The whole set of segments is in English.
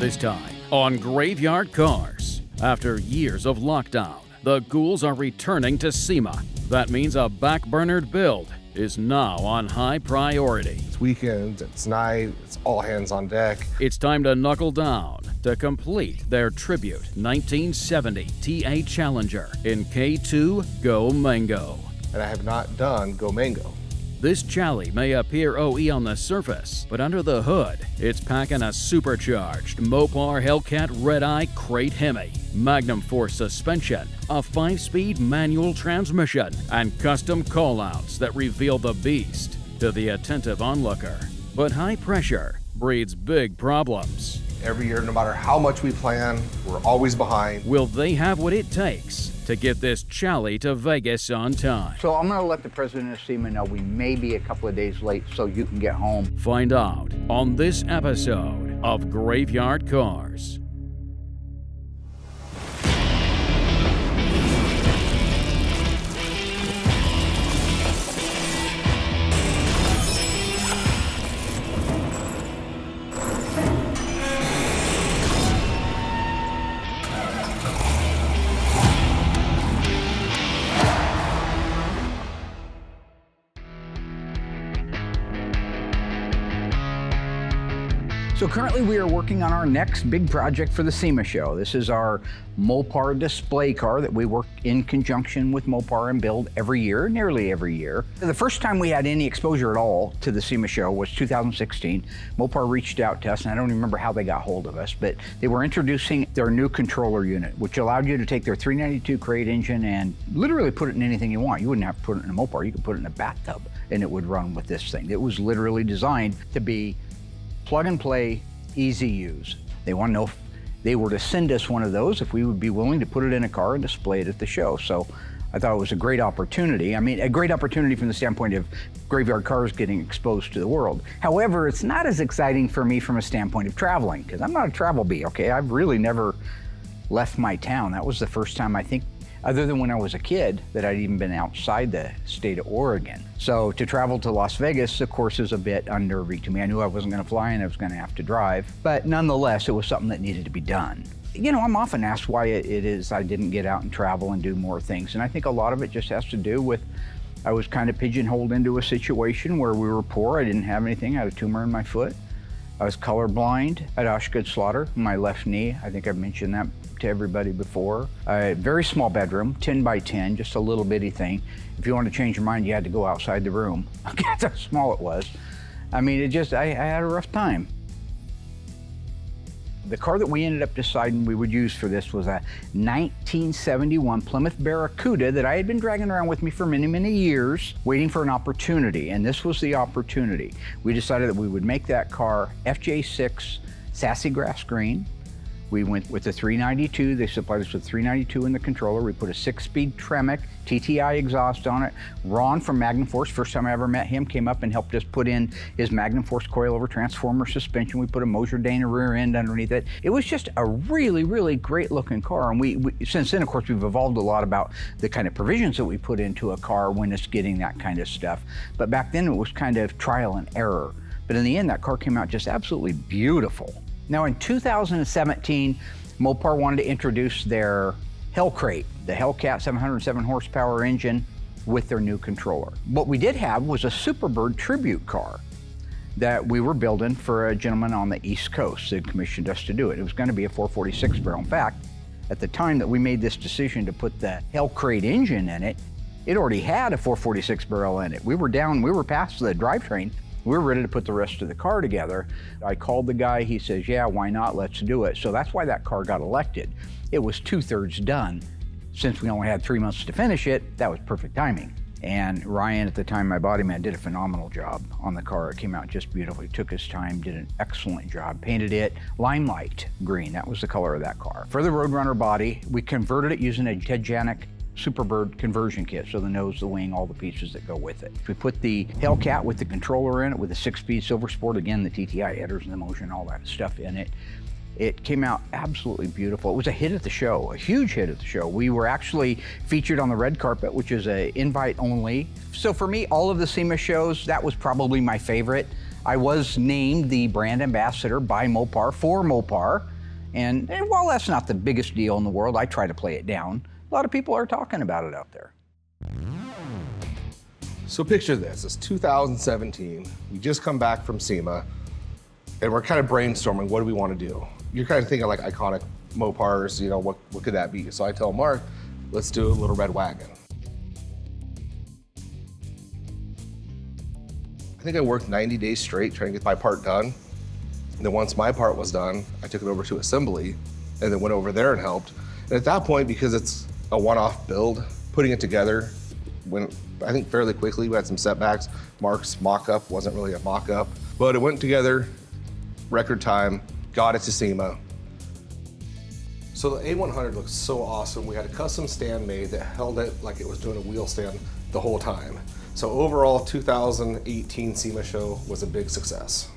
This time on Graveyard Carz. After years of lockdown, the ghouls are returning to SEMA. That means a backburnered build is now on high priority. It's weekend, it's night, it's all hands on deck. It's time to knuckle down to complete their tribute 1970 TA Challenger in K2 Go Mango. And I have not done Go Mango. This Chally may appear OE on the surface, but under the hood, it's packing a supercharged Mopar Hellcat Red-Eye Crate Hemi, Magnum Force suspension, a 5-speed manual transmission, and custom callouts that reveal the beast to the attentive onlooker. But high pressure breeds big problems. Every year, no matter how much we plan, we're always behind. Will they have what it takes to get this Chally to Vegas on time? So I'm gonna let the president of SEMA know we may be a couple of days late so you can get home. Find out on this episode of Graveyard Carz. So currently we are working on our next big project for the SEMA show. This is our Mopar display car that we work in conjunction with Mopar and build every year, nearly every year. The first time we had any exposure at all to the SEMA show was 2016. Mopar reached out to us, and I don't even remember how they got hold of us, but they were introducing their new controller unit, which allowed you to take their 392 crate engine and literally put it in anything you want. You wouldn't have to put it in a Mopar, you could put it in a bathtub and it would run with this thing. It was literally designed to be plug and play, easy use. They want to know if they were to send us one of those, if we would be willing to put it in a car and display it at the show. So I thought it was a great opportunity. I mean, a great opportunity from the standpoint of Graveyard Carz getting exposed to the world. However, it's not as exciting for me from a standpoint of traveling, because I'm not a travel bee, okay? I've really never left my town. That was the first time, I think, other than when I was a kid, that I'd even been outside the state of Oregon. So to travel to Las Vegas, of course, is a bit unnerving to me. I knew I wasn't gonna fly and I was gonna have to drive, but nonetheless, it was something that needed to be done. You know, I'm often asked why it is I didn't get out and travel and do more things, and I think a lot of it just has to do with I was kind of pigeonholed into a situation where we were poor, I didn't have anything, I had a tumor in my foot. I was colorblind. I had Osgood-Schlatter in my left knee. I think I've mentioned that to everybody before. A very small bedroom, 10 by 10, just a little bitty thing. If you wanted to change your mind, you had to go outside the room. That's how small it was. I mean, I had a rough time. The car that we ended up deciding we would use for this was a 1971 Plymouth Barracuda that I had been dragging around with me for many, many years, waiting for an opportunity, and this was the opportunity. We decided that we would make that car FJ6 sassy grass green. We went with the 392. They supplied us with 392 in the controller. We put a 6-speed Tremec TTI exhaust on it. Ron from Magnum Force, first time I ever met him, came up and helped us put in his Magnum Force coilover transformer suspension. We put a Moser Dana rear end underneath it. It was just a really, really great looking car. And we since then, of course, we've evolved a lot about the kind of provisions that we put into a car when it's getting that kind of stuff. But back then it was kind of trial and error. But in the end, that car came out just absolutely beautiful. Now in 2017, Mopar wanted to introduce their Hellcat, the Hellcat 707 horsepower engine with their new controller. What we did have was a Superbird tribute car that we were building for a gentleman on the East Coast that commissioned us to do it. It was going to be a 446 barrel. In fact, at the time that we made this decision to put the Hellcat engine in it, it already had a 446 barrel in it. We were past the drivetrain. We were ready to put the rest of the car together. I called the guy, he says, yeah, why not, let's do it. So that's why that car got elected. It was 2/3 done. Since we only had 3 months to finish it, that was perfect timing. And Ryan, at the time, my body man, did a phenomenal job on the car. It came out just beautifully, took his time, did an excellent job. Painted it limelight green, that was the color of that car. For the Roadrunner body, we converted it using a Ted Janik Superbird conversion kit, so the nose, the wing, all the pieces that go with it. We put the Hellcat with the controller in it, with a 6-speed Silver Sport, again, the TTI headers and the motion, all that stuff in it. It came out absolutely beautiful. It was a hit at the show, a huge hit at the show. We were actually featured on the red carpet, which is an invite only. So for me, all of the SEMA shows, that was probably my favorite. I was named the brand ambassador by Mopar for Mopar. And while that's not the biggest deal in the world, I try to play it down. A lot of people are talking about it out there. So picture this, it's 2017. We just come back from SEMA and we're kind of brainstorming, what do we want to do? You're kind of thinking like iconic Mopars, you know, what could that be? So I tell Mark, let's do a little red wagon. I think I worked 90 days straight trying to get my part done. And then once my part was done, I took it over to assembly and then went over there and helped. And at that point, because it's a one-off build, putting it together went, I think, fairly quickly. We had some setbacks. Mark's mock-up wasn't really a mock-up, but it went together, record time, got it to SEMA. So the A100 looks so awesome. We had a custom stand made that held it like it was doing a wheel stand the whole time. So overall, 2018 SEMA show was a big success.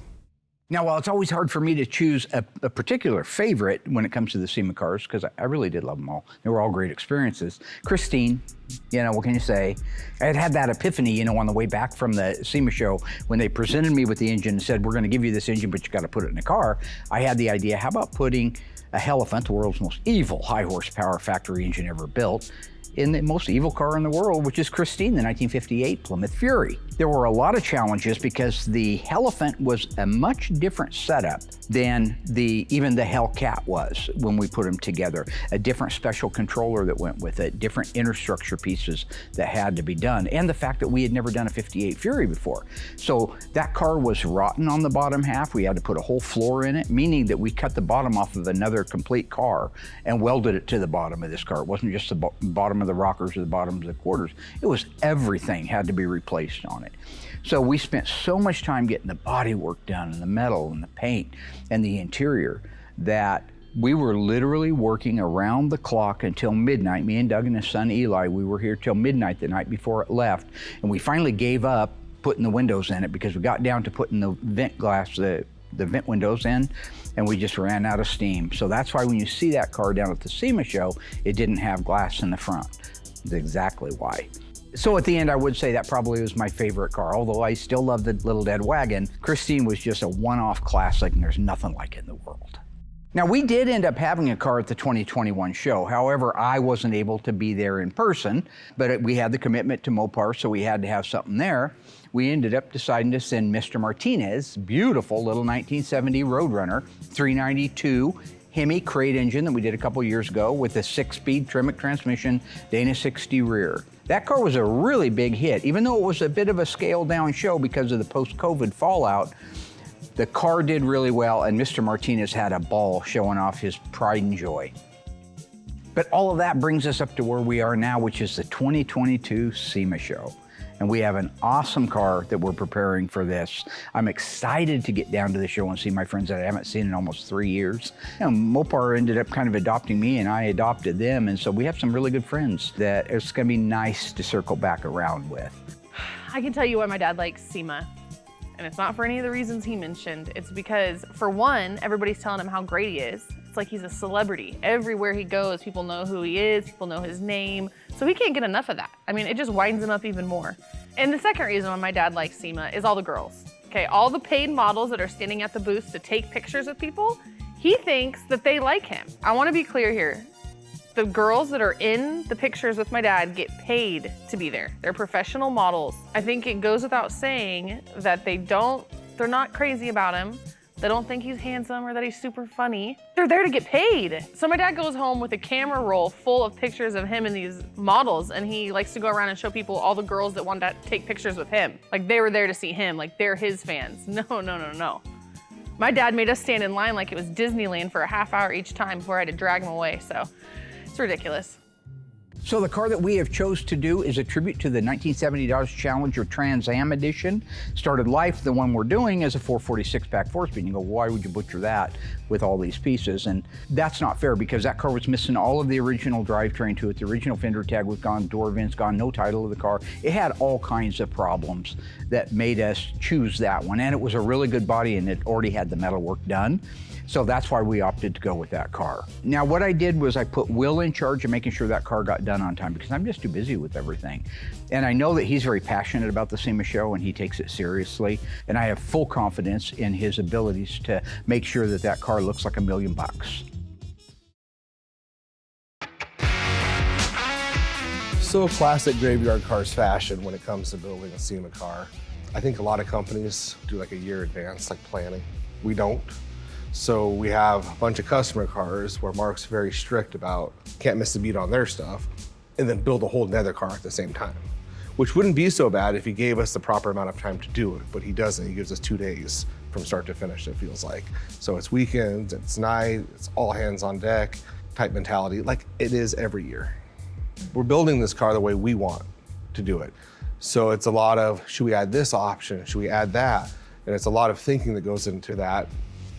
Now, while it's always hard for me to choose a particular favorite when it comes to the SEMA cars, because I really did love them all. They were all great experiences. Christine, you know, what can you say? I had that epiphany, you know, on the way back from the SEMA show when they presented me with the engine and said, we're going to give you this engine, but you got to put it in a car. I had the idea, how about putting a Hellcat, the world's most evil high horsepower factory engine ever built, in the most evil car in the world, which is Christine, the 1958 Plymouth Fury. There were a lot of challenges because the Hellcat was a much different setup than even the Hellcat was when we put them together. A different special controller that went with it, different interstructure pieces that had to be done, and the fact that we had never done a 58 Fury before. So that car was rotten on the bottom half. We had to put a whole floor in it, meaning that we cut the bottom off of another complete car and welded it to the bottom of this car. It wasn't just the bottom of the rockers or the bottom of the quarters. It was everything had to be replaced on it. So we spent so much time getting the body work done and the metal and the paint and the interior that we were literally working around the clock until midnight. Me and Doug and his son Eli, we were here till midnight the night before it left, and we finally gave up putting the windows in it because we got down to putting the vent glass, the vent windows in, and we just ran out of steam. So that's why when you see that car down at the SEMA show, it didn't have glass in the front. That's exactly why. So at the end, I would say that probably was my favorite car, although I still love the little dead wagon. Christine was just a one-off classic, and there's nothing like it in the world. Now, we did end up having a car at the 2021 show. However, I wasn't able to be there in person, but we had the commitment to Mopar, so we had to have something there. We ended up deciding to send Mr. Martinez, beautiful little 1970 Roadrunner, 392 Hemi crate engine that we did a couple years ago with a 6-speed Tremec transmission, Dana 60 rear. That car was a really big hit. Even though it was a bit of a scaled down show because of the post-COVID fallout, the car did really well, and Mr. Martinez had a ball showing off his pride and joy. But all of that brings us up to where we are now, which is the 2022 SEMA show. And we have an awesome car that we're preparing for this. I'm excited to get down to the show and see my friends that I haven't seen in almost 3 years. You know, Mopar ended up kind of adopting me and I adopted them. And so we have some really good friends that it's gonna be nice to circle back around with. I can tell you why my dad likes SEMA. And it's not for any of the reasons he mentioned. It's because, for one, everybody's telling him how great he is. It's like he's a celebrity. Everywhere he goes, people know who he is, people know his name. So he can't get enough of that. I mean, it just winds him up even more. And the second reason why my dad likes SEMA is all the girls. Okay, all the paid models that are standing at the booths to take pictures with people, he thinks that they like him. I wanna be clear here. The girls that are in the pictures with my dad get paid to be there. They're professional models. I think it goes without saying that they're not crazy about him. They don't think he's handsome or that he's super funny. They're there to get paid. So my dad goes home with a camera roll full of pictures of him and these models, and he likes to go around and show people all the girls that want to take pictures with him. Like they were there to see him, like they're his fans. No. My dad made us stand in line like it was Disneyland for a half hour each time before I had to drag him away, so it's ridiculous. So the car that we have chose to do is a tribute to the 1970 Dodge Challenger Trans Am edition. Started life, the one we're doing, as a 446 pack 4-speed. You go, why would you butcher that with all these pieces? And that's not fair because that car was missing all of the original drivetrain to it. The original fender tag was gone, door vents gone, no title of the car. It had all kinds of problems that made us choose that one. And it was a really good body and it already had the metal work done. So that's why we opted to go with that car. Now, what I did was I put Will in charge of making sure that car got done on time because I'm just too busy with everything. And I know that he's very passionate about the SEMA show and he takes it seriously. And I have full confidence in his abilities to make sure that that car looks like $1 million. So classic graveyard Carz fashion when it comes to building a SEMA car. I think a lot of companies do like a year advance, like planning. We don't. So we have a bunch of customer cars where Mark's very strict about can't miss a beat on their stuff, and then build a whole nother car at the same time, which wouldn't be so bad if he gave us the proper amount of time to do it, but he doesn't. He gives us 2 days from start to finish, it feels like. So it's weekends, it's night, it's all hands on deck type mentality, like it is every year. We're building this car the way we want to do it. So it's a lot of, should we add this option? Should we add that? And it's a lot of thinking that goes into that,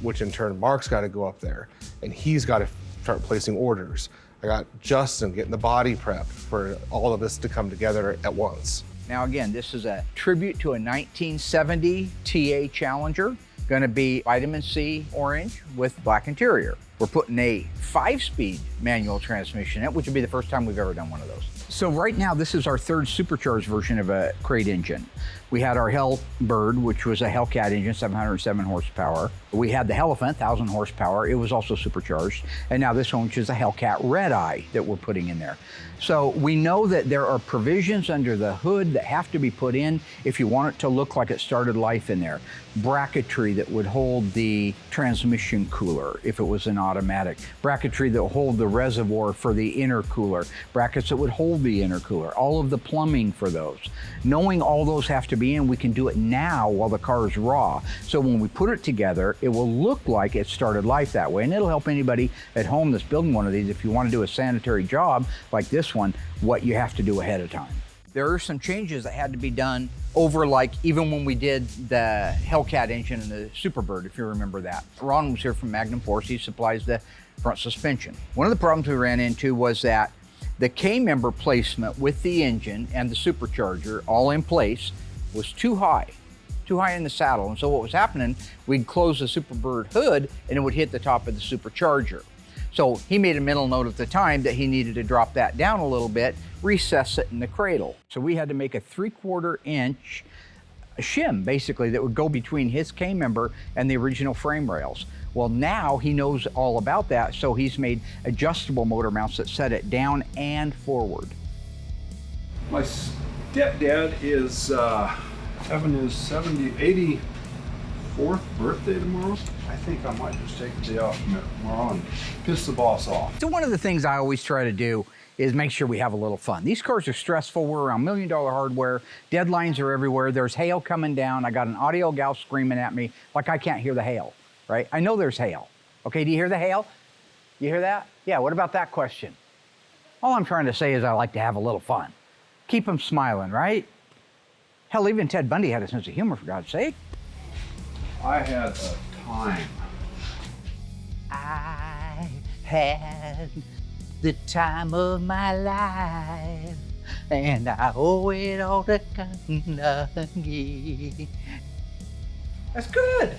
which in turn, Mark's got to go up there and he's got to start placing orders. I got Justin getting the body prepped for all of this to come together at once. Now again, this is a tribute to a 1970 TA Challenger. Gonna be vitamin C orange with black interior. We're putting a 5-speed manual transmission in it, which would be the first time we've ever done one of those. So right now, this is our 3rd supercharged version of a crate engine. We had our Hellbird, which was a Hellcat engine, 707 horsepower. We had the Elephant, 1,000 horsepower. It was also supercharged. And now this one, which is a Hellcat Red Eye that we're putting in there. So we know that there are provisions under the hood that have to be put in if you want it to look like it started life in there. Bracketry that would hold the transmission cooler if it was an automatic. Bracketry that would hold the reservoir for the intercooler. Brackets that would hold the intercooler. All of the plumbing for those. Knowing all those have to be in, we can do it now while the car is raw. So when we put it together, it will look like it started life that way. And it'll help anybody at home that's building one of these, if you want to do a sanitary job like this one, what you have to do ahead of time. There are some changes that had to be done over, like even when we did the Hellcat engine and the Superbird, if you remember that. Ron was here from Magnum Force. He supplies the front suspension. One of the problems we ran into was that the K-member placement with the engine and the supercharger all in place was too high in the saddle. And so what was happening, we'd close the Superbird hood and it would hit the top of the supercharger. So he made a mental note at the time that he needed to drop that down a little bit, recess it in the cradle. So we had to make a 3/4 inch shim, basically, that would go between his K-member and the original frame rails. Well, now he knows all about that, so he's made adjustable motor mounts that set it down and forward. My stepdad is having his 84th birthday tomorrow. I think I might just take the day off tomorrow and piss the boss off. So one of the things I always try to do is make sure we have a little fun. These cars are stressful. We're around $1 million hardware. Deadlines are everywhere. There's hail coming down. I got an audio gal screaming at me like I can't hear the hail, right? I know there's hail. Okay, do you hear the hail? You hear that? Yeah, what about that question? All I'm trying to say is I like to have a little fun. Keep them smiling, right? Hell, even Ted Bundy had a sense of humor, for God's sake. I had a time. I had the time of my life, and I owe it all to Kentucky. That's good.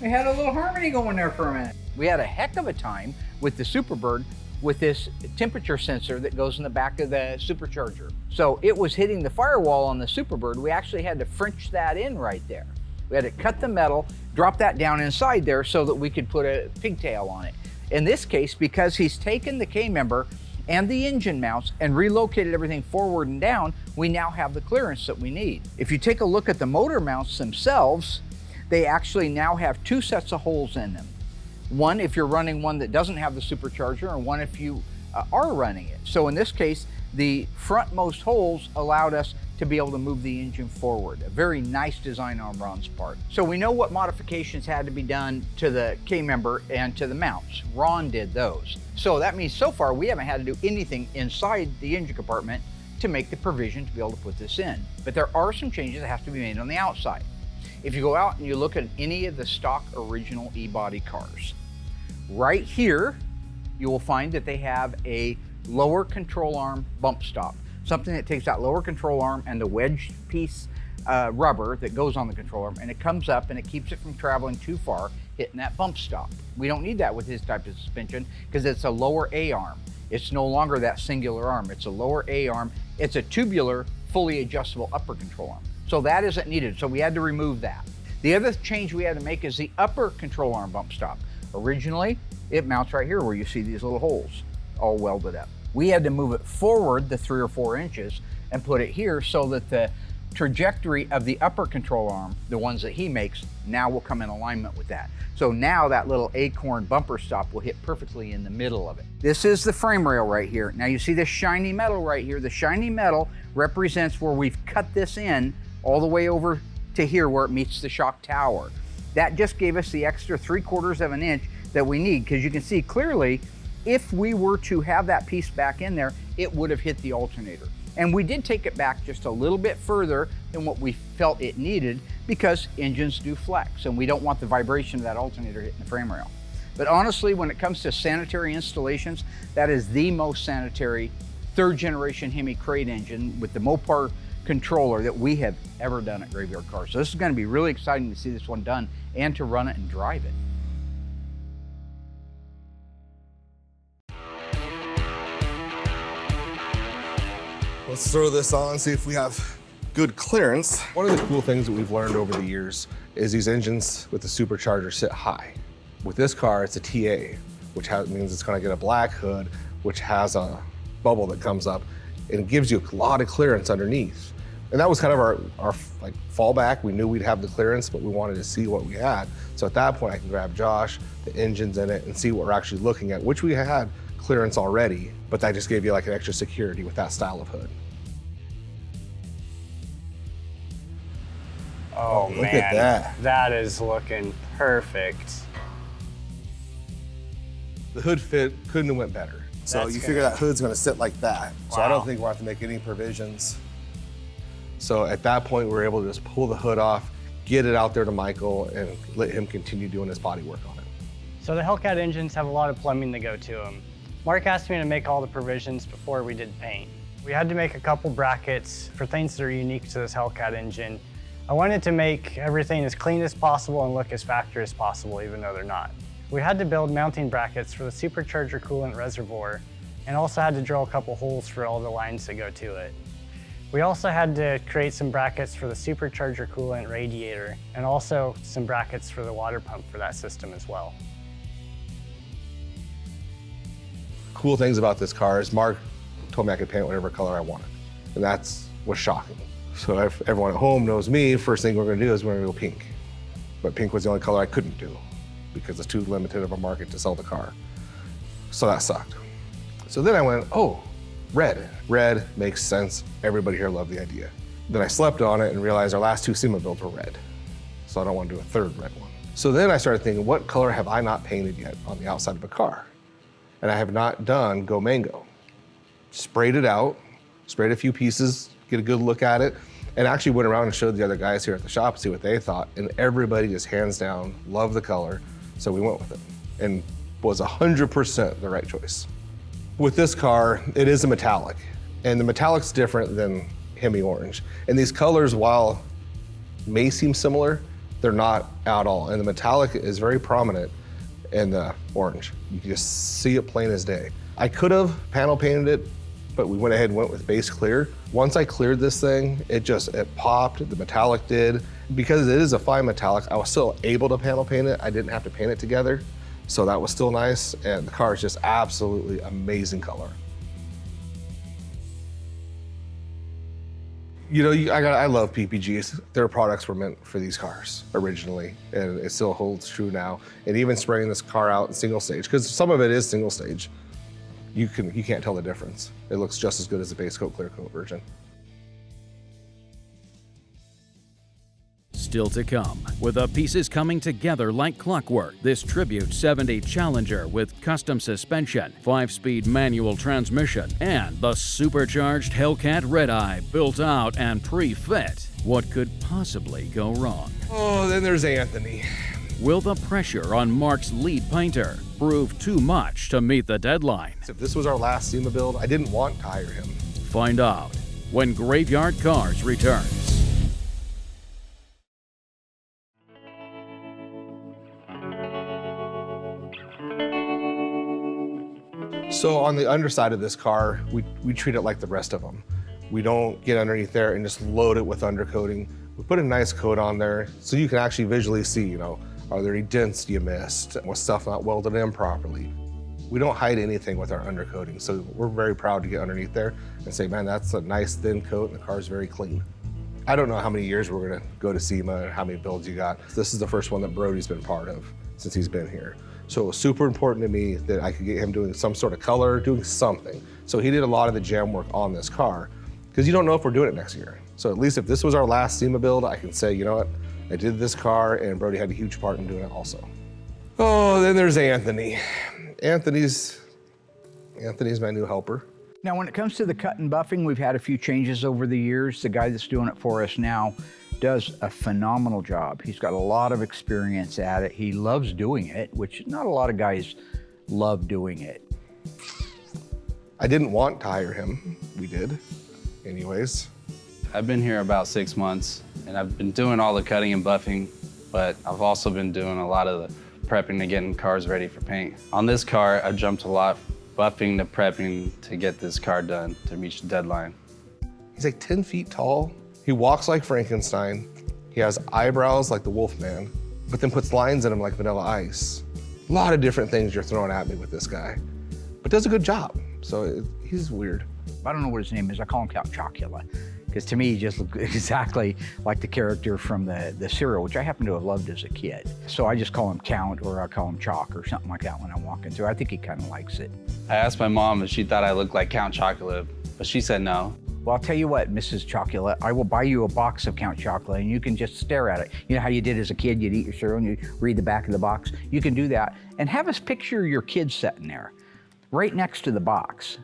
We had a little harmony going there for a minute. We had a heck of a time with the Superbird with this temperature sensor that goes in the back of the supercharger. So it was hitting the firewall on the Superbird. We actually had to French that in right there. We had to cut the metal, drop that down inside there so that we could put a pigtail on it. In this case, because he's taken the K-member and the engine mounts and relocated everything forward and down, we now have the clearance that we need. If you take a look at the motor mounts themselves, they actually now have 2 sets of holes in them. One if you're running one that doesn't have the supercharger, and one if you are running it. So in this case, the frontmost holes allowed us to be able to move the engine forward. A very nice design on Ron's part. So we know what modifications had to be done to the K-member and to the mounts. Ron did those. So that means so far we haven't had to do anything inside the engine compartment to make the provision to be able to put this in. But there are some changes that have to be made on the outside. If you go out and you look at any of the stock original E-body cars, right here, you will find that they have a lower control arm bump stop. Something that takes that lower control arm and the wedge piece rubber that goes on the control arm, and it comes up and it keeps it from traveling too far, hitting that bump stop. We don't need that with his type of suspension because it's a lower A-arm. It's no longer that singular arm. It's a lower A-arm. It's a tubular, fully adjustable upper control arm. So that isn't needed, so we had to remove that. The other change we had to make is the upper control arm bump stop. Originally, it mounts right here where you see these little holes all welded up. We had to move it forward the 3 or 4 inches and put it here so that the trajectory of the upper control arm, the ones that he makes, now will come in alignment with that. So now that little acorn bumper stop will hit perfectly in the middle of it. This is the frame rail right here. Now you see this shiny metal right here. The shiny metal represents where we've cut this in all the way over to here where it meets the shock tower. That just gave us the extra 3/4 of an inch that we need, because you can see clearly, if we were to have that piece back in there, it would have hit the alternator. And we did take it back just a little bit further than what we felt it needed, because engines do flex and we don't want the vibration of that alternator hitting the frame rail. But honestly, when it comes to sanitary installations, that is the most sanitary 3rd generation Hemi crate engine with the Mopar controller that we have ever done at Graveyard Carz. So this is going to be really exciting to see this one done and to run it and drive it. Let's throw this on, see if we have good clearance. One of the cool things that we've learned over the years is these engines with the supercharger sit high. With this car, it's a TA, which means it's gonna get a black hood, which has a bubble that comes up and it gives you a lot of clearance underneath. And that was kind of our like fallback. We knew we'd have the clearance, but we wanted to see what we had. So at that point, I can grab Josh, the engine's in it, and see what we're actually looking at, which we had clearance already, but that just gave you like an extra security with that style of hood. Oh look man, at that. That is looking perfect. The hood fit couldn't have went better. So you figure that hood's gonna sit like that. So I don't think we'll have to make any provisions. So at that point, we were able to just pull the hood off, get it out there to Michael, and let him continue doing his body work on it. So the Hellcat engines have a lot of plumbing that go to them. Mark asked me to make all the provisions before we did paint. We had to make a couple brackets for things that are unique to this Hellcat engine. I wanted to make everything as clean as possible and look as factory as possible, even though they're not. We had to build mounting brackets for the supercharger coolant reservoir, and also had to drill a couple holes for all the lines that go to it. We also had to create some brackets for the supercharger coolant radiator, and also some brackets for the water pump for that system as well. Cool things about this car is Mark told me I could paint whatever color I wanted, and was shocking. So if everyone at home knows me, first thing we're gonna do is we're gonna go pink. But pink was the only color I couldn't do because it's too limited of a market to sell the car. So that sucked. So then I went, oh, red. Red makes sense. Everybody here loved the idea. Then I slept on it and realized our last 2 SEMA builds were red. So I don't want to do a 3rd red one. So then I started thinking, what color have I not painted yet on the outside of a car? And I have not done Go Mango. Sprayed it out, sprayed a few pieces, get a good look at it, and actually went around and showed the other guys here at the shop to see what they thought, and everybody just hands down loved the color, so we went with it, and was 100% the right choice. With this car, it is a metallic, and the metallic's different than Hemi Orange. And these colors, while may seem similar, they're not at all, and the metallic is very prominent in the orange. You can just see it plain as day. I could have panel painted it, but we went ahead and went with base clear. Once I cleared this thing, it popped, the metallic did. Because it is a fine metallic, I was still able to panel paint it. I didn't have to paint it together. So that was still nice, and the car is just absolutely amazing color. You know, I love PPGs. Their products were meant for these cars originally, and it still holds true now. And even spraying this car out in single stage, because some of it is single stage, you can't tell the difference. It looks just as good as the base coat, clear coat version. Still to come, with the pieces coming together like clockwork, this Tribute 70 Challenger with custom suspension, 5-speed manual transmission, and the supercharged Hellcat Red Eye built out and pre-fit. What could possibly go wrong? Oh, then there's Anthony. Will the pressure on Mark's lead painter prove too much to meet the deadline? If this was our last SEMA build, I didn't want to hire him. Find out when Graveyard Carz returns. So on the underside of this car, we treat it like the rest of them. We don't get underneath there and just load it with undercoating. We put a nice coat on there so you can actually visually see, are there any dents you missed? Was stuff not welded in properly? We don't hide anything with our undercoating, so we're very proud to get underneath there and say, man, that's a nice thin coat and the car's very clean. I don't know how many years we're gonna go to SEMA and how many builds you got. This is the first one that Brody's been part of since he's been here. So it was super important to me that I could get him doing some sort of color, doing something. So he did a lot of the jam work on this car, because you don't know if we're doing it next year. So at least if this was our last SEMA build, I can say, you know what, I did this car and Brody had a huge part in doing it also. Oh, then there's Anthony. Anthony's my new helper. Now, when it comes to the cut and buffing, we've had a few changes over the years. The guy that's doing it for us now does a phenomenal job. He's got a lot of experience at it. He loves doing it, which not a lot of guys love doing it. I didn't want to hire him. We did, anyways. I've been here about 6 months, and I've been doing all the cutting and buffing, but I've also been doing a lot of the prepping and getting cars ready for paint. On this car, I jumped a lot, buffing to prepping to get this car done to reach the deadline. He's like 10 feet tall. He walks like Frankenstein. He has eyebrows like the Wolfman, but then puts lines in them like Vanilla Ice. A lot of different things you're throwing at me with this guy, but does a good job. So he's weird. I don't know what his name is. I call him Count Chocula, because to me, he just looks exactly like the character from the cereal, which I happen to have loved as a kid. So I just call him Count, or I call him Chalk, or something like that when I'm walking through. I think he kind of likes it. I asked my mom if she thought I looked like Count Chocula, but she said no. Well, I'll tell you what, Mrs. Chocula, I will buy you a box of Count Chocula and you can just stare at it. You know how you did as a kid, you'd eat your cereal and you'd read the back of the box? You can do that and have us picture your kid sitting there right next to the box.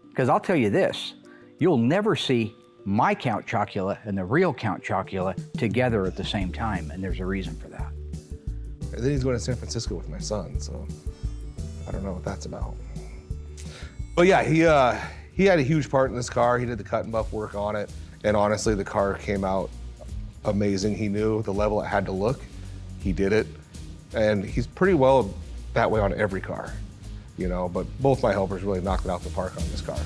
Because I'll tell you this, you'll never see my Count Chocula and the real Count Chocula together at the same time, and there's a reason for that. And then he's going to San Francisco with my son, so I don't know what that's about. But yeah, he had a huge part in this car. He did the cut and buff work on it, and honestly, the car came out amazing. He knew the level it had to look. He did it, and he's pretty well that way on every car, you know, but both my helpers really knocked it out the park on this car.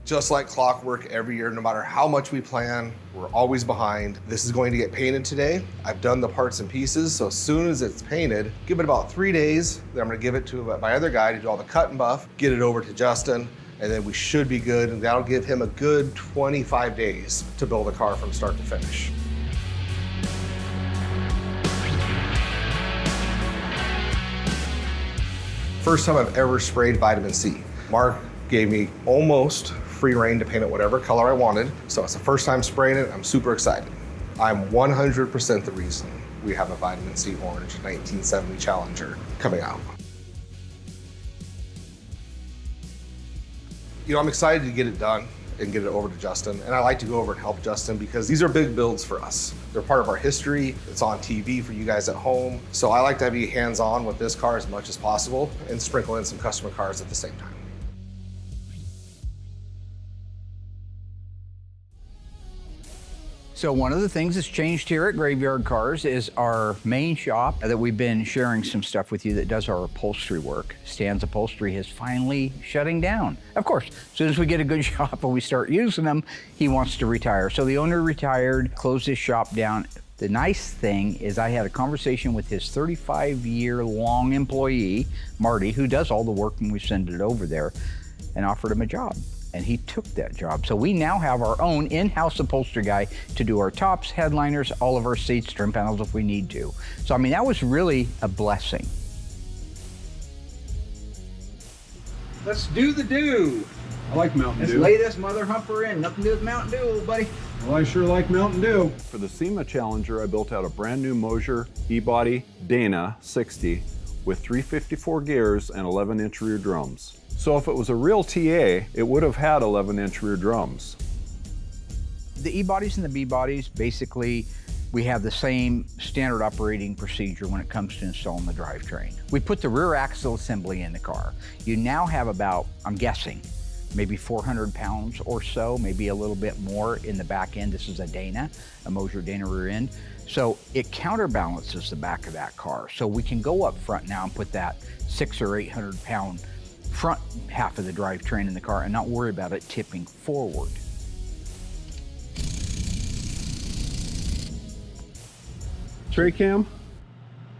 Just like clockwork every year, no matter how much we plan, we're always behind. This is going to get painted today. I've done the parts and pieces, so as soon as it's painted, give it about 3 days, then I'm gonna give it to my other guy to do all the cut and buff, get it over to Justin, and then we should be good, and that'll give him a good 25 days to build a car from start to finish. First time I've ever sprayed vitamin C. Mark gave me almost free reign to paint it whatever color I wanted. So it's the first time spraying it, I'm super excited. I'm 100% the reason we have a vitamin C orange 1970 Challenger coming out. You know, I'm excited to get it done and get it over to Justin. And I like to go over and help Justin because these are big builds for us. They're part of our history. It's on TV for you guys at home. So I like to be hands-on with this car as much as possible and sprinkle in some customer cars at the same time. So one of the things that's changed here at Graveyard Carz is our main shop that we've been sharing some stuff with you that does our upholstery work. Stan's Upholstery is finally shutting down. Of course, as soon as we get a good shop and we start using them, he wants to retire. So the owner retired, closed his shop down. The nice thing is I had a conversation with his 35-year-long employee, Marty, who does all the work when we send it over there, and offered him a job. And he took that job. So we now have our own in-house upholstery guy to do our tops, headliners, all of our seats, trim panels if we need to. So I mean, that was really a blessing. Let's do the do. I like Mountain Let's Dew. lay this mother humper in. Nothing to do with Mountain Dew, old buddy. Well, I sure like Mountain Dew. For the SEMA Challenger, I built out a brand new Mosier E-Body Dana 60 with 354 gears and 11-inch rear drums. So if it was a real TA, it would have had 11-inch rear drums. The E-bodies and the B-bodies, basically, we have the same standard operating procedure when it comes to installing the drivetrain. We put the rear axle assembly in the car. You now have about, I'm guessing, maybe 400 pounds or so, maybe a little bit more in the back end. This is a Dana, a Mosier Dana rear end. So it counterbalances the back of that car. So we can go up front now and put that 600 or 800 pound front half of the drivetrain in the car and not worry about it tipping forward. Tray cam?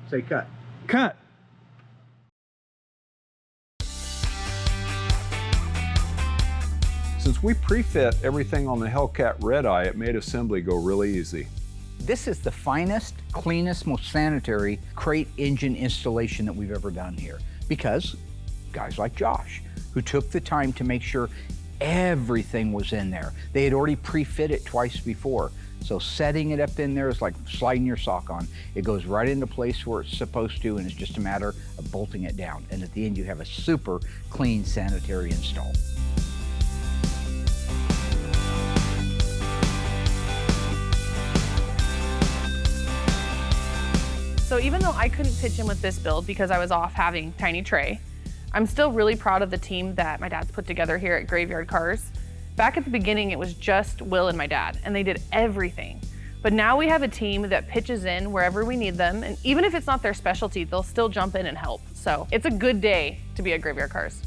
Say cut. Cut. Since we pre-fit everything on the Hellcat Red Eye, it made assembly go really easy. This is the finest, cleanest, most sanitary crate engine installation that we've ever done here, because guys like Josh, who took the time to make sure everything was in there. They had already pre-fit it twice before. So setting it up in there is like sliding your sock on. It goes right into place where it's supposed to, and it's just a matter of bolting it down. And at the end, you have a super clean sanitary install. So even though I couldn't pitch in with this build because I was off having tiny tray, I'm still really proud of the team that my dad's put together here at Graveyard Carz. Back at the beginning, it was just Will and my dad, and they did everything. But now we have a team that pitches in wherever we need them, and even if it's not their specialty, they'll still jump in and help. So it's a good day to be at Graveyard Carz.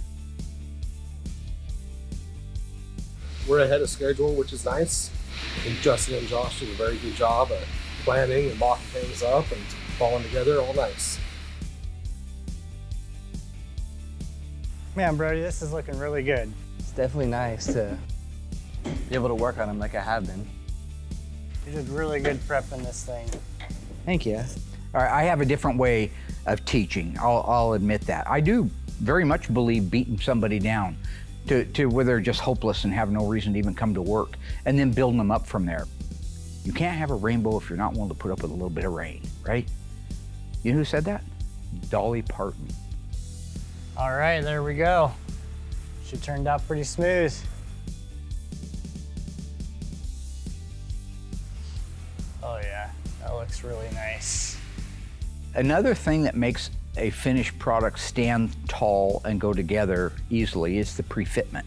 We're ahead of schedule, which is nice. I think Justin and Josh did a very good job at planning and mocking things up and falling together all nice. Man, Brody, this is looking really good. It's definitely nice to be able to work on them like I have been. You did really good prepping this thing. Thank you. All right, I have a different way of teaching. I'll admit that. I do very much believe beating somebody down to where they're just hopeless and have no reason to even come to work, and then building them up from there. You can't have a rainbow if you're not willing to put up with a little bit of rain, right? You know who said that? Dolly Parton. All right, there we go. She turned out pretty smooth. Oh yeah, that looks really nice. Another thing that makes a finished product stand tall and go together easily is the pre-fitment.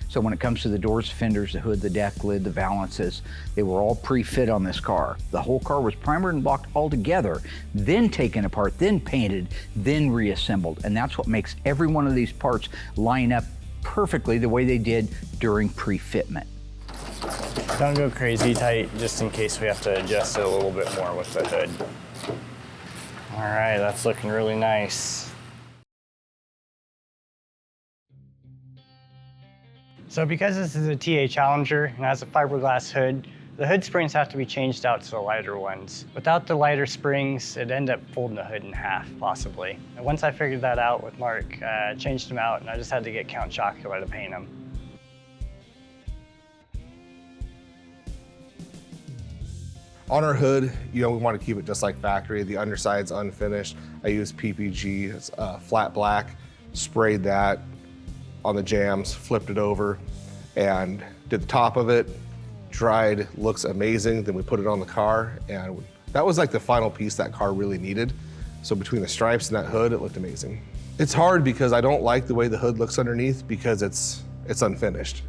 So when it comes to the doors, fenders, the hood, the deck lid, the valances, they were all pre-fit on this car. The whole car was primered and blocked all together, then taken apart, then painted, then reassembled. And that's what makes every one of these parts line up perfectly the way they did during pre-fitment. Don't go crazy tight, just in case we have to adjust it a little bit more with the hood. All right, that's looking really nice. So because this is a TA Challenger and has a fiberglass hood, the hood springs have to be changed out to the lighter ones. Without the lighter springs, it'd end up folding the hood in half, possibly. And once I figured that out with Mark, I changed them out, and I just had to get Count Chocula to paint them. On our hood, we want to keep it just like factory. The underside's unfinished. I used PPG, it's flat black, sprayed that on the jams, flipped it over, and did the top of it. Dried, looks amazing. Then we put it on the car, and that was like the final piece that car really needed. So between the stripes and that hood, it looked amazing. It's hard because I don't like the way the hood looks underneath because it's unfinished.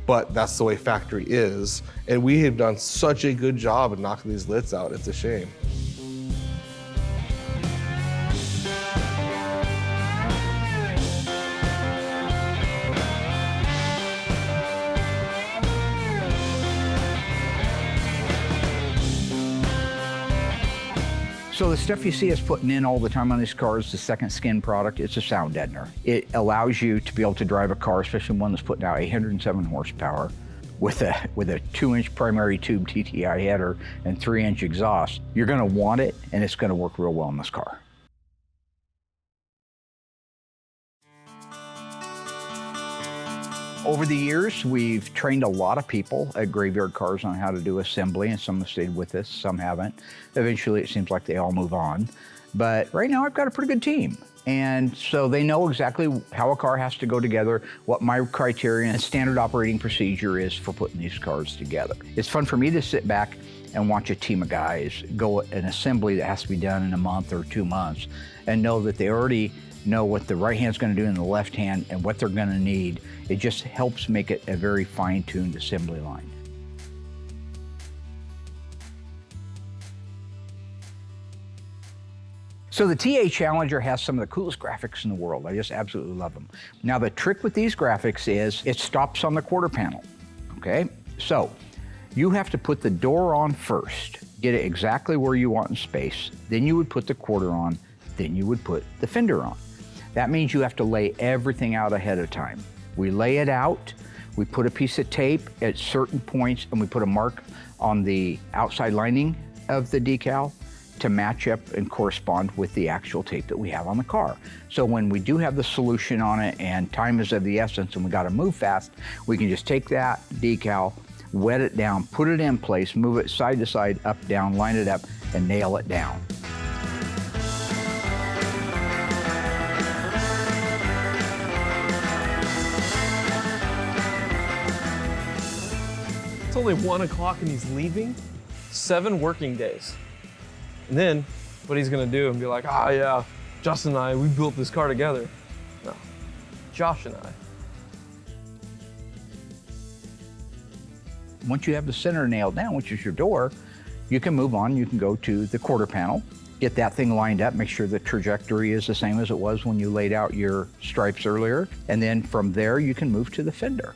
But that's the way factory is. And we have done such a good job of knocking these lids out, it's a shame. So the stuff you see us putting in all the time on these cars, the second skin product, it's a sound deadener. It allows you to be able to drive a car, especially one that's putting out 807 horsepower with a 2-inch primary tube TTI header and 3-inch exhaust. You're gonna want it, and it's gonna work real well in this car. Over the years, we've trained a lot of people at Graveyard Carz on how to do assembly, and some have stayed with us, some haven't. Eventually, it seems like they all move on. But right now, I've got a pretty good team. And so they know exactly how a car has to go together, what my criteria and standard operating procedure is for putting these cars together. It's fun for me to sit back and watch a team of guys go an assembly that has to be done in a month or 2 months and know that they already know what the right hand's going to do in the left hand and what they're going to need. It just helps make it a very fine-tuned assembly line. So the TA Challenger has some of the coolest graphics in the world. I just absolutely love them. Now the trick with these graphics is it stops on the quarter panel, okay? So you have to put the door on first, get it exactly where you want in space. Then you would put the quarter on, then you would put the fender on. That means you have to lay everything out ahead of time. We lay it out, we put a piece of tape at certain points, and we put a mark on the outside lining of the decal to match up and correspond with the actual tape that we have on the car. So when we do have the solution on it and time is of the essence and we gotta move fast, we can just take that decal, wet it down, put it in place, move it side to side, up, down, line it up, and nail it down. It's only 1 o'clock and he's leaving. 7 working days. And then what he's gonna do and be like, ah, yeah, Justin and I, we built this car together. No, Josh and I. Once you have the center nailed down, which is your door, you can move on. You can go to the quarter panel, get that thing lined up, make sure the trajectory is the same as it was when you laid out your stripes earlier. And then from there, you can move to the fender.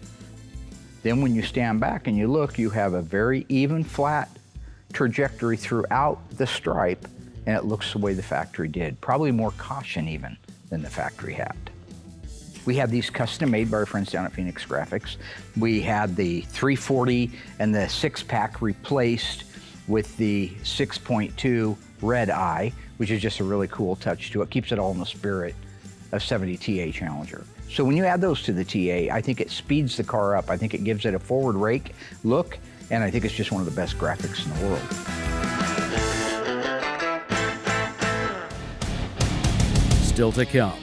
Then when you stand back and you look, you have a very even, flat trajectory throughout the stripe, and it looks the way the factory did. Probably more caution even than the factory had. We had these custom made by our friends down at Phoenix Graphics. We had the 340 and the 6-pack replaced with the 6.2 red eye, which is just a really cool touch to it. Keeps it all in the spirit of 70 TA Challenger. So when you add those to the TA, I think it speeds the car up. I think it gives it a forward rake look, and I think it's just one of the best graphics in the world. Still to come.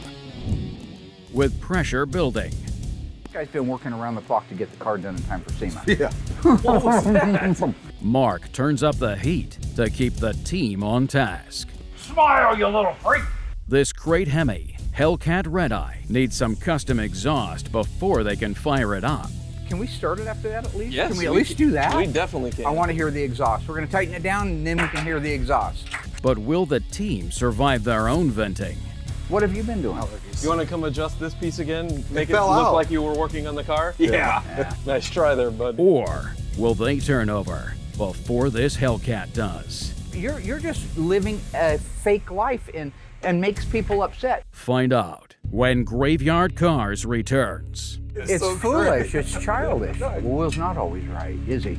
With pressure building. This guy's been working around the clock to get the car done in time for SEMA. Yeah. What was that? Mark turns up the heat to keep the team on task. Smile, you little freak! This crate Hemi, Hellcat Red Eye, needs some custom exhaust before they can fire it up. Can we start it after that at least? Yes, can we at least do that? We definitely can. I want to hear the exhaust. We're going to tighten it down and then we can hear the exhaust. But will the team survive their own venting? What have you been doing? You want to come adjust this piece again? Make it fell look out. like you were working on the car? Yeah. Nice try there, bud. Or will they turn over before this Hellcat does? You're just living a fake life and makes people upset. Find out when Graveyard Cars returns. It's so foolish. great. It's childish. Well, Will's not always right, is he?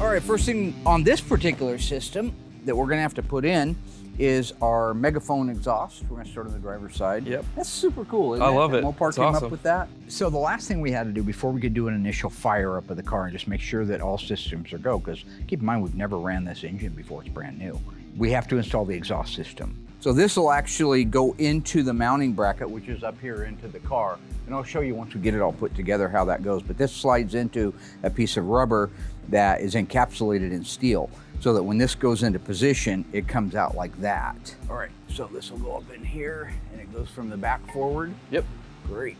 All right, first thing on this particular system that we're gonna have to put in is our megaphone exhaust. We're gonna start on the driver's side. Yep. That's super cool, isn't it? I love it. Mopar It's came awesome. up with that. So the last thing we had to do before we could do an initial fire up of the car and just make sure that all systems are go, because keep in mind, we've never ran this engine before, it's brand new. We have to install the exhaust system. So this will actually go into the mounting bracket, which is up here into the car. And I'll show you once we get it all put together how that goes. But this slides into a piece of rubber that is encapsulated in steel, so that when this goes into position, it comes out like that. All right, so this will go up in here and it goes from the back forward. Yep. Great.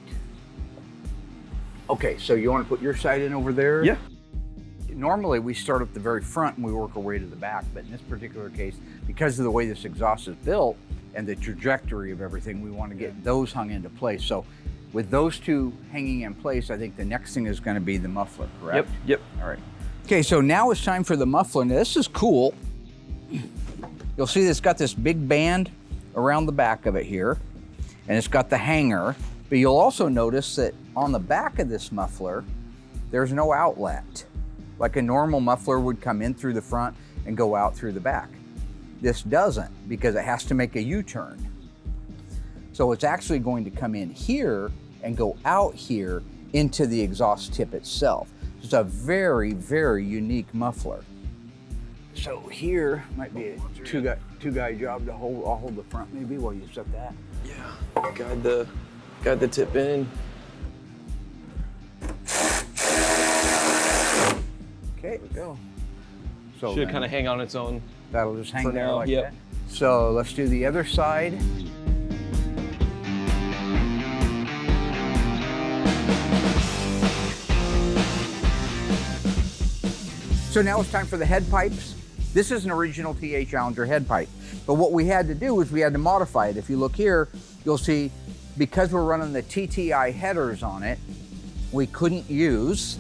Okay, so you want to put your side in over there? Yeah. Normally we start at the very front and we work our way to the back, but in this particular case, because of the way this exhaust is built and the trajectory of everything, we want to get those hung into place. So with those two hanging in place, I think the next thing is going to be the muffler, correct? Yep. All right. Okay, so now it's time for the muffler. Now this is cool. You'll see it's got this big band around the back of it here, and it's got the hanger, but you'll also notice that on the back of this muffler, there's no outlet. Like a normal muffler would come in through the front and go out through the back. This doesn't, because it has to make a U-turn. So it's actually going to come in here and go out here into the exhaust tip itself. It's a very, very unique muffler. So here might be a two-guy job to hold. I'll hold the front maybe while you set that. Yeah. Guide the tip in. Okay, There we go. so Should then kind of hang on its own. that'll just hang for there now, like yep. that. So let's do the other side. So now it's time for the head pipes. This is an original TA Challenger head pipe. But what we had to do is we had to modify it. If you look here, you'll see, because we're running the TTI headers on it, we couldn't use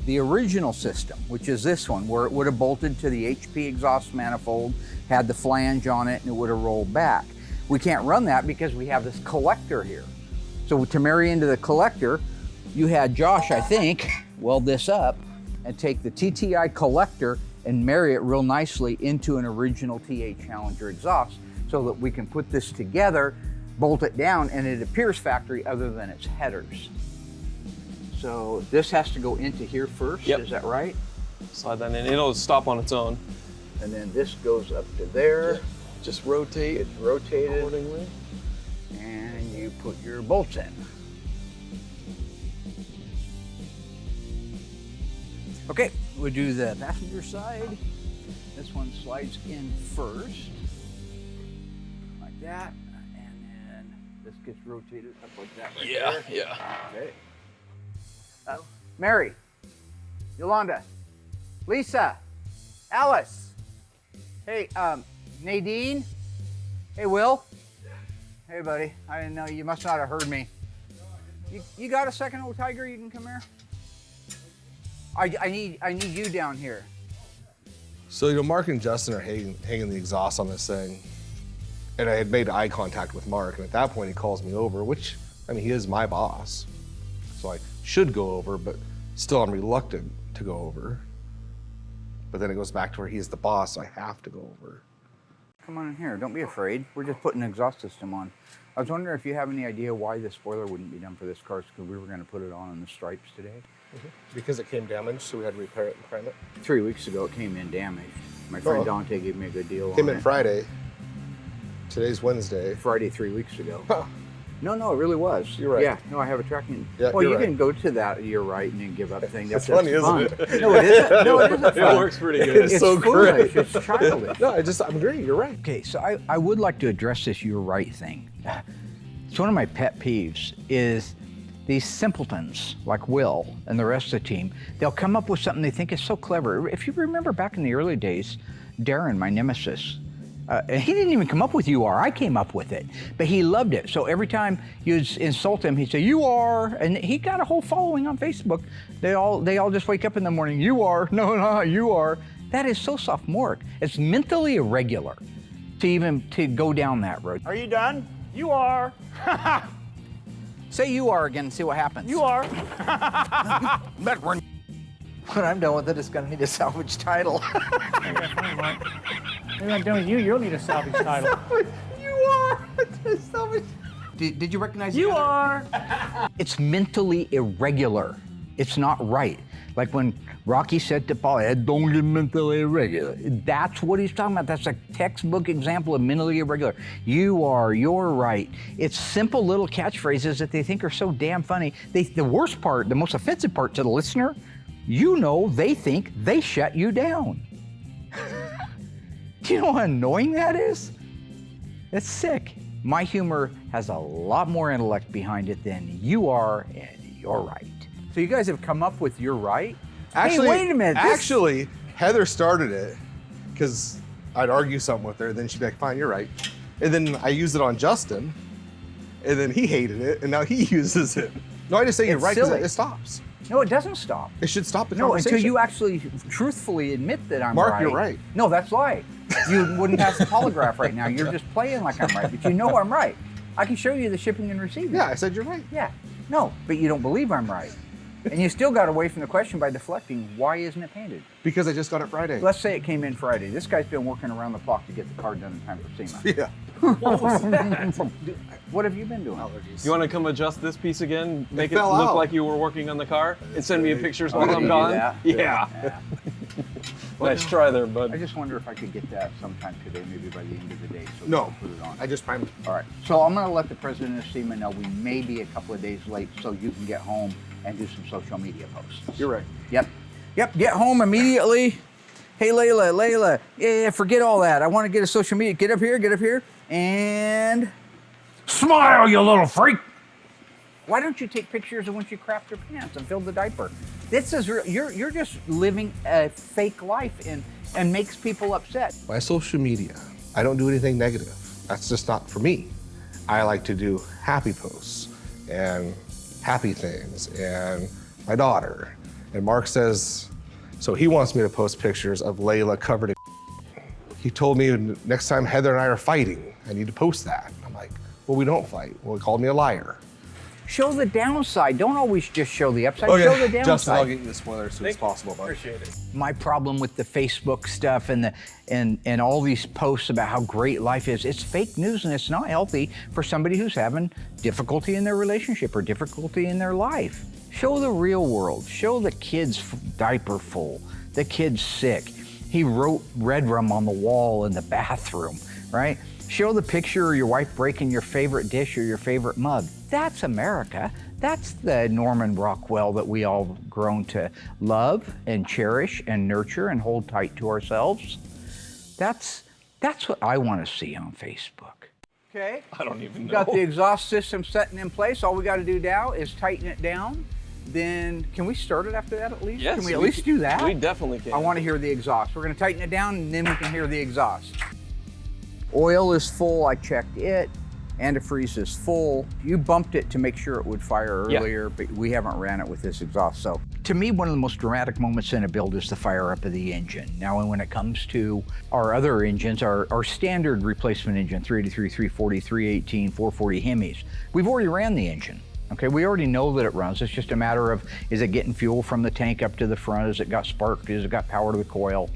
the original system, which is this one, where it would have bolted to the HP exhaust manifold, had the flange on it, and it would have rolled back. We can't run that because we have this collector here. So to marry into the collector, you had Josh, I think, weld this up and take the TTI collector and marry it real nicely into an original TA Challenger exhaust so that we can put this together, bolt it down, and it appears factory other than its headers. So this has to go into here first, Yep. Is that right? Slide that in. It'll stop on its own. And then this goes up to there. Yeah. Just rotate. It's rotated. Accordingly. And you put your bolts in. Okay, we'll do the passenger side. This one slides in first, like that, and then this gets rotated up like that right there. Yeah. Okay. Mary, Yolanda, Lisa, Alice. Hey, Nadine. Hey, Will. Hey, buddy. I didn't know, you must not have heard me. You got a second, old tiger? You can come here. I need you down here. So, you know, Mark and Justin are hanging the exhaust on this thing. And I had made eye contact with Mark, and at that point he calls me over, which, I mean, he is my boss. So I should go over, but still I'm reluctant to go over. But then it goes back to where he's the boss, so I have to go over. Come on in here, don't be afraid. We're just putting an exhaust system on. I was wondering if you have any idea why the spoiler wouldn't be done for this car, because we were gonna put it on the stripes today. Because it came damaged, so we had to repair it and prime it. 3 weeks ago, it came in damaged. My friend Dante gave me a good deal Came on in it. Friday. Today's Wednesday. Friday 3 weeks ago. No, it really was. You're right. Yeah, no, I have a tracking. Yeah, well, you're you right. can go to that, you're right, and then give up thing. It's funny, fun. isn't it? No, it isn't. No, it isn't fun. It works pretty good. It's It's so foolish, great. it's childish. No, I'm agreeing, you're right. Okay, so I would like to address this you're right thing. It's one of my pet peeves is these simpletons like Will and the rest of the team, they'll come up with something they think is so clever. If you remember back in the early days, Darren, my nemesis, and he didn't even come up with "you are," I came up with it, but he loved it. So every time you insult him, he'd say "you are," and he got a whole following on Facebook. They all just wake up in the morning, "you are," no, you are. That is so sophomoric. It's mentally irregular to go down that road. Are you done? You are. Say "you are" again and see what happens. You are. But when I'm done with it, it's gonna need a salvage title. Maybe I'm done with you. You'll need a salvage title. You are. Salvage. Did you recognize You the other? are. It's mentally irregular. It's not right. Like when Rocky said to Paul, "Don't get mentally irregular." That's what he's talking about. That's a textbook example of mentally irregular. You are, you're right. It's simple little catchphrases that they think are so damn funny. The worst part, the most offensive part to the listener, they think they shut you down. Do you know how annoying that is? It's sick. My humor has a lot more intellect behind it than you are, and you're right. So you guys have come up with "you're right"? Actually, hey, wait a minute. Actually, Heather started it because I'd argue something with her, and then she'd be like, "Fine, you're right." And then I used it on Justin, and then he hated it, and now he uses it. No, I just say you're It's right because silly. it stops. No, it doesn't stop. It should stop the No, conversation. until you actually truthfully admit that I'm Mark, right. you're right. No, that's lie. You wouldn't pass the polygraph right now. You're just playing like I'm right, but you know I'm right. I can show you the shipping and receiving. Yeah, I said you're right. Yeah. No, but you don't believe I'm right. And you still got away from the question by deflecting. Why isn't it painted? Because I just got it Friday. Let's say it came in Friday. This guy's been working around the clock to get the car done in time for SEMA. Yeah. What was that? What have you been doing? You want to come adjust this piece again? Make it fell look out. like you were working on the car? And send me pictures while did I'm you do gone? that? Yeah. Nice try there, bud. I just wonder if I could get that sometime today, maybe by the end of the day, so we No, can put it on. I just primed. All right. So I'm going to let the president of SEMA know we may be a couple of days late, so you can get home and do some social media posts. You're right. Yep. Get home immediately. Hey, Layla, yeah, forget all that. I want to get a social media. Get up here, and smile, you little freak. Why don't you take pictures of when she crapped her pants and filled the diaper? This is real. You're just living a fake life and makes people upset. My social media, I don't do anything negative. That's just not for me. I like to do happy posts and happy things and my daughter. And Mark says, so he wants me to post pictures of Layla covered in. He told me next time Heather and I are fighting, I need to post that. I'm like, well, we don't fight. Well, he called me a liar. Show the downside. Don't always just show the upside. Okay. Show the downside. Justin, I'll get you the spoiler as soon as possible, bud. Appreciate it. My problem with the Facebook stuff and all these posts about how great life is, it's fake news and it's not healthy for somebody who's having difficulty in their relationship or difficulty in their life. Show the real world. Show the kid's diaper full, the kid's sick. He wrote red rum on the wall in the bathroom, right? Show the picture of your wife breaking your favorite dish or your favorite mug. That's America. That's the Norman Rockwell that we all grown to love and cherish and nurture and hold tight to ourselves. That's what I want to see on Facebook. Okay. I don't even know. Got the exhaust system setting in place. All we got to do now is tighten it down. Then can we start it after that at least? Yes, can we at least do that? We definitely can. I want to hear the exhaust. We're going to tighten it down and then we can hear the exhaust. Oil is full. I checked it. Antifreeze is full. You bumped it to make sure it would fire earlier, but we haven't ran it with this exhaust. So to me, one of the most dramatic moments in a build is the fire up of the engine. Now, when it comes to our other engines, our standard replacement engine, 383, 340, 318, 440 Hemis, we've already ran the engine. Okay, we already know that it runs. It's just a matter of, is it getting fuel from the tank up to the front? Has it got spark? Has it got power to the coil?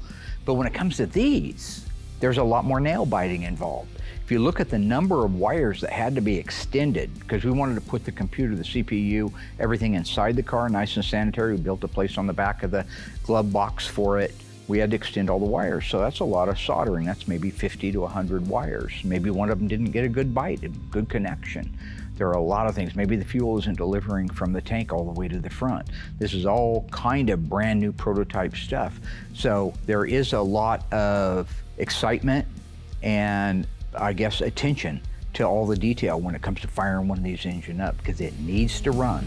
But when it comes to these, there's a lot more nail biting involved. If you look at the number of wires that had to be extended, because we wanted to put the computer, the CPU, everything inside the car, nice and sanitary. We built a place on the back of the glove box for it. We had to extend all the wires. So that's a lot of soldering. That's maybe 50 to 100 wires. Maybe one of them didn't get a good bite, a good connection. There are a lot of things. Maybe the fuel isn't delivering from the tank all the way to the front. This is all kind of brand new prototype stuff. So there is a lot of excitement and I guess attention to all the detail when it comes to firing one of these engines up because it needs to run.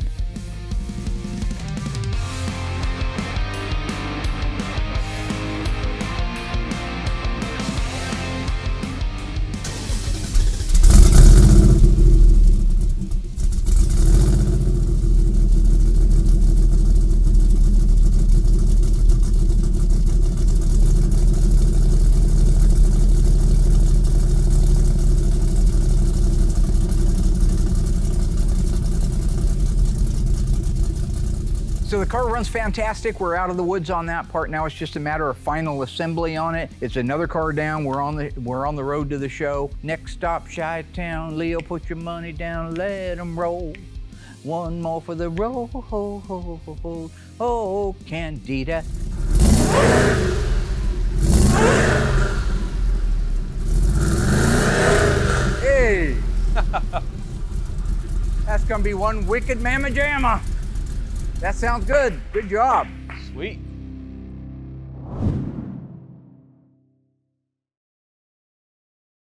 So the car runs fantastic. We're out of the woods on that part. Now it's just a matter of final assembly on it. It's another car down. We're on the road to the show. Next stop, Chi-Town. Leo, put your money down, let them roll. One more for the road. Oh, Candida. Hey! That's gonna be one wicked mamma jamma. That sounds good. Good job. Sweet.